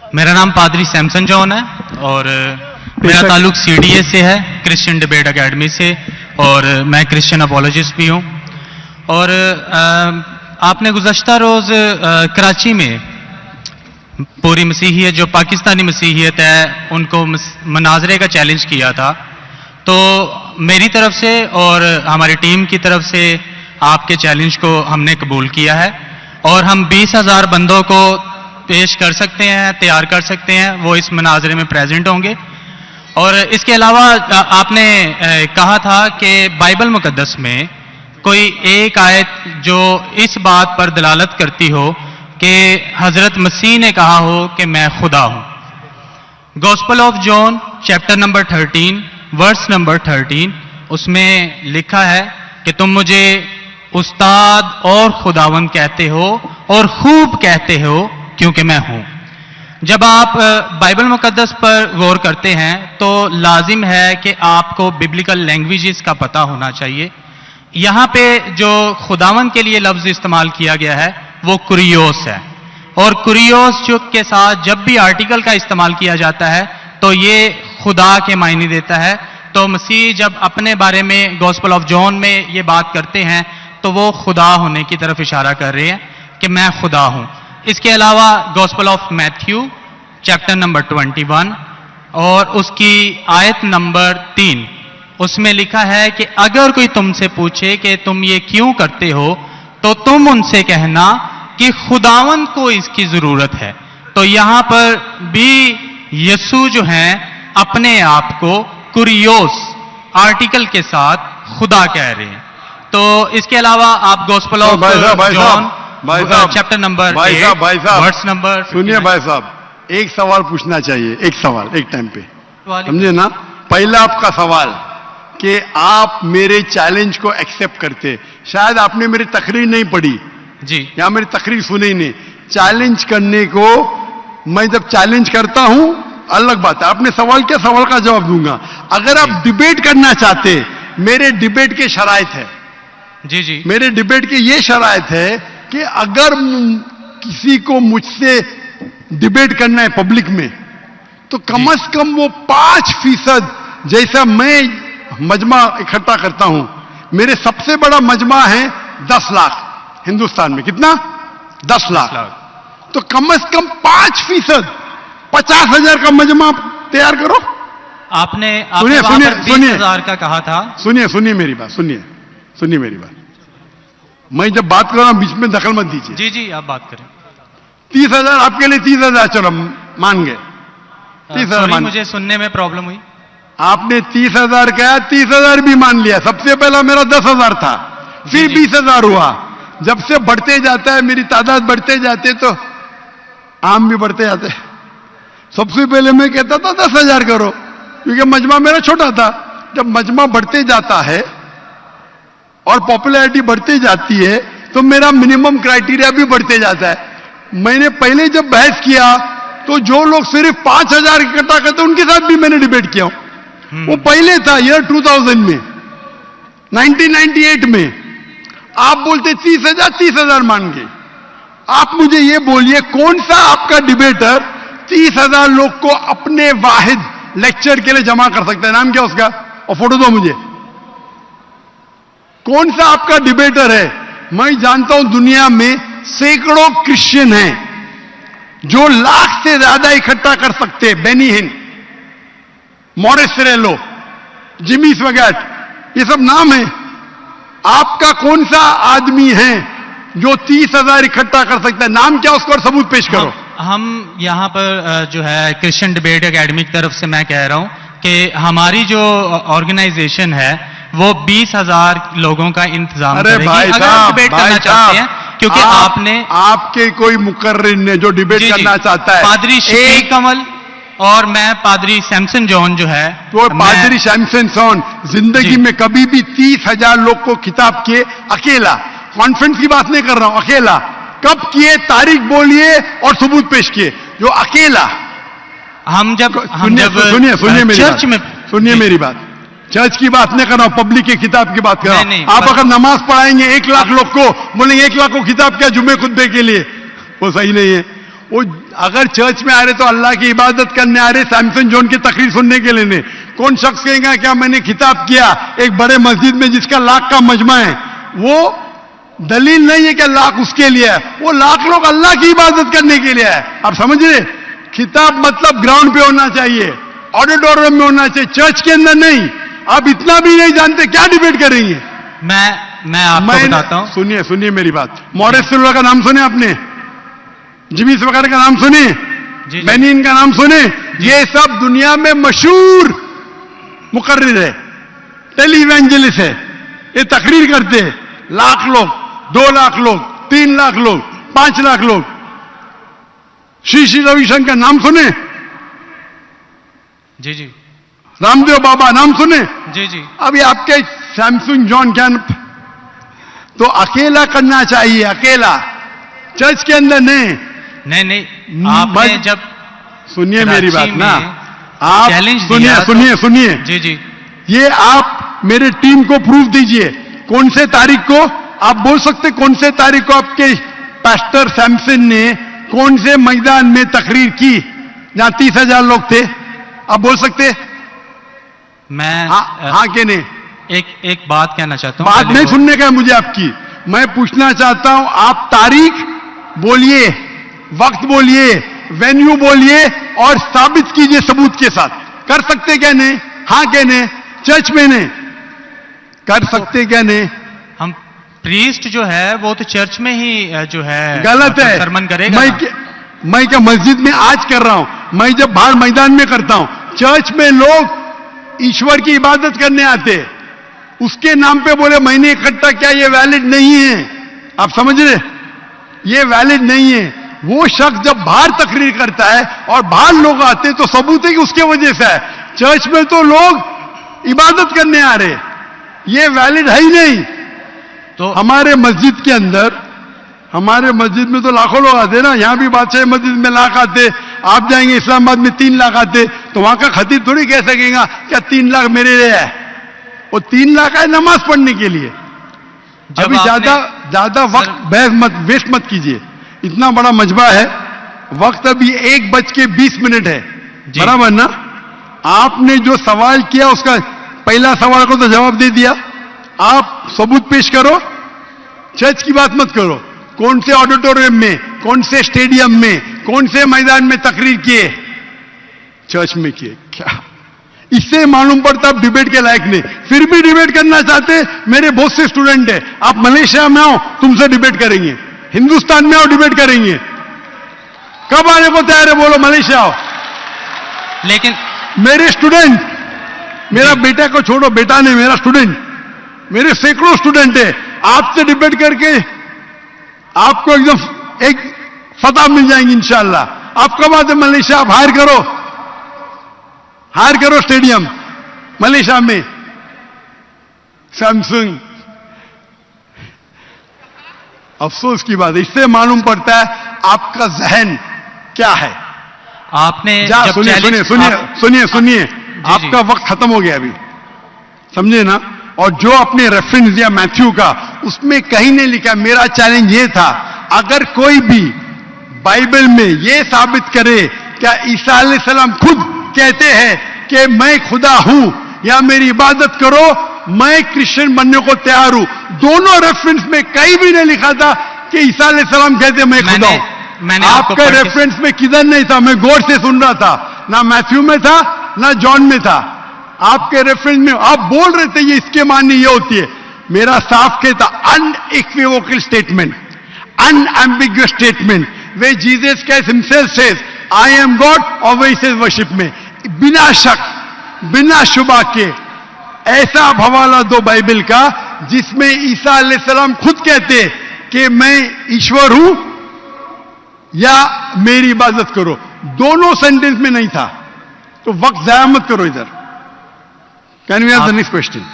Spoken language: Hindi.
मेरा नाम पादरी सैमसन जॉन है और मेरा ताल्लुक CDA से है, क्रिश्चियन डिबेट एकेडमी से, और मैं क्रिश्चियन अपोलॉजिस्ट भी हूँ। और आपने गुज़श्ता रोज़ कराची में पूरी मसीहियत जो पाकिस्तानी मसीहियत है उनको मनाजरे का चैलेंज किया था, तो मेरी तरफ से और हमारी टीम की तरफ से आपके चैलेंज को हमने कबूल किया है और हम 20,000 बंदों को पेश कर सकते हैं, तैयार कर सकते हैं, वो इस मनाजरे में प्रेजेंट होंगे। और इसके अलावा आपने कहा था कि बाइबल मुकद्दस में कोई एक आयत जो इस बात पर दलालत करती हो कि हजरत मसीह ने कहा हो कि मैं खुदा हूं। Gospel of John chapter number 13 verse number 13, उसमें लिखा है कि तुम मुझे उस्ताद और खुदावंद कहते हो और खूब कहते हो क्योंकि मैं हूं। जब आप बाइबल मुकद्दस पर गौर करते हैं तो लाजिम है कि आपको बिब्लिकल लैंग्वेजेस का पता होना चाहिए। यहां पे जो खुदावंद के लिए लफ्ज इस्तेमाल किया गया है वो कुरियोस है, और कुरियोस जो के साथ जब भी आर्टिकल का इस्तेमाल किया जाता है तो ये खुदा के मायने देता है। तो मसीह जब अपने बारे में गॉस्पेल ऑफ जॉन में ये बात करते हैं तो वो खुदा होने की तरफ इशारा कर रहे हैं कि मैं खुदा हूं। इसके अलावा gospel of Matthew chapter number 21 और उसकी आयत नंबर 3, उसमें लिखा है कि अगर कोई तुमसे पूछे कि तुम ये क्यों करते हो तो तुम उनसे कहना कि खुदावंद को इसकी जरूरत है। तो यहां पर भी यीशु जो हैं अपने आप को कुरियोस आर्टिकल के साथ खुदा कह रहे हैं। तो इसके अलावा आप gospel of John chapter number 8 verse number, सुनिए भाई साहब, एक सवाल पूछना चाहिए, एक सवाल एक टाइम पे, समझे ना। पहला आपका सवाल कि आप मेरे चैलेंज को एक्सेप्ट करते, शायद आपने मेरी तकरीर नहीं पढ़ी जी, या मेरी तकरीर सुनी नहीं। चैलेंज करने को मैं जब चैलेंज करता हूं अलग बात है, आपने सवाल किया, सवाल का जवाब दूंगा। अगर आप डिबेट करना चाहते, मेरे डिबेट के शराइत है जी जी, मेरे डिबेट के ये शराइत है कि अगर किसी को मुझसे डिबेट करना है पब्लिक में तो कम से कम वो 5% जैसा मैं मजमा इकट्ठा करता हूं। मेरे सबसे बड़ा मजमा है 10 लाख हिंदुस्तान में। कितना? 10 लाख। तो कम से कम 5%, 50,000 का मजमा तैयार करो। आपने सुनिए 20,000 का कहा था। सुनिए मेरी बात, सुनिए मेरी बात। मैं जब बात कर रहा हूं बीच में दखल मत दीजिए। जी जी, आप बात करें। 30,000 आपके लिए 30,000, चलो मान गए 30,000। मुझे सुनने में प्रॉब्लम हुई। आपने 30,000 कहा, 30,000 भी मान लिया। सबसे पहला मेरा 10,000 था, फिर 20,000 हुआ। जब से बढ़ते जाता है, मेरी तादाद बढ़ते जाते तो आम भी बढ़ते जाते। सबसे पहले मैं कहता था 10,000 करो, क्योंकि मजमा मेरा छोटा था। जब मजमा बढ़ते जाता है और पॉपुलैरिटी बढ़ती जाती है तो मेरा मिनिमम क्राइटेरिया भी बढ़ते जाता है। मैंने पहले जब बहस किया तो जो लोग सिर्फ 5,000 इकट्ठा करते उनके साथ भी मैंने डिबेट किया। वो पहले था ईयर 2000 में, 1998 में। आप बोलते 30,000 मान गए। आप मुझे ये बोलिए कौन सा आपका डिबेटर 30,000 लोग को अपने वाहिद लेक्चर के लिए जमा कर सकता है? नाम क्या उसका, और फोटो दो मुझे। कौन सा आपका डिबेटर है? मैं जानता हूं दुनिया में सैकड़ों क्रिश्चियन हैं जो लाख से ज्यादा इकट्ठा कर सकते हैं। बेनी हिन, मॉरिस रेलो, जिमी स्वैगट, ये सब नाम है। आपका कौन सा आदमी है जो 30,000 इकट्ठा कर सकता है? नाम क्या उसका, और सबूत पेश करो। हम यहाँ पर जो है क्रिश्चियन डिबेट एकेडमी की तरफ से मैं कह रहा हूं कि हमारी जो ऑर्गेनाइजेशन है वो 20,000 लोगों का इंतजाम अरे करेगी। भाई अगर आप डिबेट करना चाहते हैं, क्योंकि आपने आपके कोई मुकर्रिर ने जो डिबेट करना चाहता है, पादरी शफीक कमल और मैं पादरी सैमसन जॉन जो है, तो पादरी सैमसन जॉन जिंदगी में कभी भी 30,000 लोग को खिताब किए अकेला। कॉन्फ्रेंस की बात नहीं कर रहा हूं, अकेला। कब किए, तारीख बोलिए और सबूत पेश किए। जो अकेला हम जब सुनिए मेरी चर्च में, सुनिए मेरी बात, चर्च की बात नहीं कर रहा हूं, पब्लिक की किताब की बात कर रहा हूं। आप अगर नमाज पढ़ाएंगे 1 लाख लोग को, बोलेंगे 1 लाख को किताब क्या जुम्मे खुतबे के लिए, वो सही नहीं है। वो अगर चर्च में आ रहे तो अल्लाह की इबादत करने आ रहे, सैमसन जॉन की तकरीर सुनने के लिए नहीं। कौन शख्स कहेगा क्या मैंने खिताब किया एक बड़े मस्जिद में जिसका लाख का मजमा है, वो दलील नहीं है कि लाख उसके लिए है, वो लाख लोग अल्लाह की इबादत करने के लिए है। आप समझ रहे? खिताब मतलब ग्राउंड पे होना चाहिए, ऑडिटोरियम में होना चाहिए, चर्च के अंदर नहीं। आप इतना भी नहीं जानते, क्या डिबेट कर रही है? मैं आपको बताता हूं। सुनिए सुनिए मेरी बात। मॉरिस सिल्वा का नाम सुने आपने? जिमिस वगैरह का नाम सुने? बेनिन का नाम सुने? ये सब दुनिया में मशहूर मुकर्रिर है, टेलीवेंजलिस्ट है। ये तकरीर करते हैं, लाख लोग, 2 लाख लोग, 3 लाख लोग, 5 लाख लोग। श्री श्री रविशंकर नाम सुने? जी जी। रामदेव बाबा नाम सुने? जी जी। अभी आपके सैमसंग जॉन क्या तो अकेला करना चाहिए, अकेला, चर्च के अंदर नहीं। नहीं आपने जब सुनिए मेरी बात ना, आप सुनिए सुनिए सुनिए। जी जी। ये आप मेरे टीम को प्रूफ दीजिए, कौन से तारीख को आप बोल सकते, कौन से तारीख को आपके पास्टर सैमसन ने कौन से मैदान में तकरीर की जहां 30,000 लोग थे? आप बोल सकते? मैं हाँ के नहीं? एक बात कहना चाहता हूं। बात नहीं सुनने का है मुझे आपकी, मैं पूछना चाहता हूं, आप तारीख बोलिए, वक्त बोलिए, वेन्यू बोलिए और साबित कीजिए सबूत के साथ। कर सकते क्या नहीं? हाँ क्या नहीं? चर्च में नहीं कर सकते क्या नहीं? हम प्रीस्ट जो है वो तो चर्च में ही जो है गलत है, सरमन करेगा। मैं क्या मस्जिद में आज कर रहा हूं, मैं जब बाहर मैदान में करता हूं। चर्च में लोग ईश्वर की इबादत करने आते, उसके नाम पे बोले मैंने इकट्ठा किया, ये वैलिड नहीं है। आप समझ रहे? ये वैलिड नहीं है। वो शख्स जब बाहर तकरीर करता है और बाहर लोग आते हैं तो सबूत है कि उसके वजह से है। चर्च में तो लोग इबादत करने आ रहे, ये वैलिड है ही नहीं। तो हमारे मस्जिद के अंदर, हमारे मस्जिद में तो लाखों लोग आते ना, यहां भी बादशाह मस्जिद में लाख आते, आप जाएंगे इस्लामाबाद में 3 लाख आते, तो वहां का खतीब थोड़ी कह सकेगा क्या 3 लाख मेरे लिए है। वो 3 लाख है नमाज पढ़ने के लिए। अभी ज्यादा वक्त वेस्ट मत कीजिए, इतना बड़ा मजबा है, वक्त अभी 1:20 है, बराबर ना? आपने जो सवाल किया उसका पहला सवाल को तो जवाब दे दिया। आप सबूत पेश करो, चर्च की बात मत करो। कौन से ऑडिटोरियम में, कौन से स्टेडियम में, कौन से मैदान में तकरीर किए? चर्च में किए। क्या इससे मालूम पड़ता आप डिबेट के लायक नहीं? फिर भी डिबेट करना चाहते। मेरे बहुत से स्टूडेंट हैं, आप मलेशिया में आओ तुमसे डिबेट करेंगे, हिंदुस्तान में आओ डिबेट करेंगे। कब आने को तैयार है बोलो? मलेशिया आओ। लेकिन मेरे स्टूडेंट, मेरा बेटा को छोड़ो, बेटा नहीं, मेरा स्टूडेंट, मेरे सैकड़ों स्टूडेंट है, आपसे डिबेट करके आपको एकदम एक फतह मिल जाएंगी इंशाअल्लाह। आप कब आते मलेशिया? आप हायर करो स्टेडियम मलेशिया में, सैमसंग। अफसोस की बात है, इससे मालूम पड़ता है आपका जहन क्या है। आपने सुनिए आपका वक्त खत्म हो गया अभी, समझे ना? और जो आपने रेफरेंस दिया मैथ्यू का, उसमें कहीं नहीं लिखा। मेरा चैलेंज ये था, अगर कोई भी बाइबल में ये साबित करे क्या ईसा अलैहिस्सलाम खुद कहते हैं कि मैं खुदा हूं या मेरी इबादत करो, मैं क्रिश्चियन बनने को तैयार हूं। दोनों रेफरेंस में कहीं भी नहीं लिखा था कि ईसा अलैहिस्सलाम कहते मैं खुदा हूं। आपका रेफरेंस में किधर नहीं था, मैं गौर से सुन रहा था, ना मैथ्यू में था ना जॉन में था। आपके रेफरेंस में आप बोल रहे थे ये इसके माननी ये होती है। मेरा साफ कहता unequivocal statement, unambiguous statement, way Jesus Christ himself says I am God और वे सेज वर्शिप में, बिना शक बिना शुबा के ऐसा हवाला दो बाइबल का जिसमें ईसा अलैहिस्सलाम खुद कहते कि मैं ईश्वर हूं या मेरी इबादत करो। दोनों सेंटेंस में नहीं था, तो वक्त जाया मत करो इधर। Can we have the next question?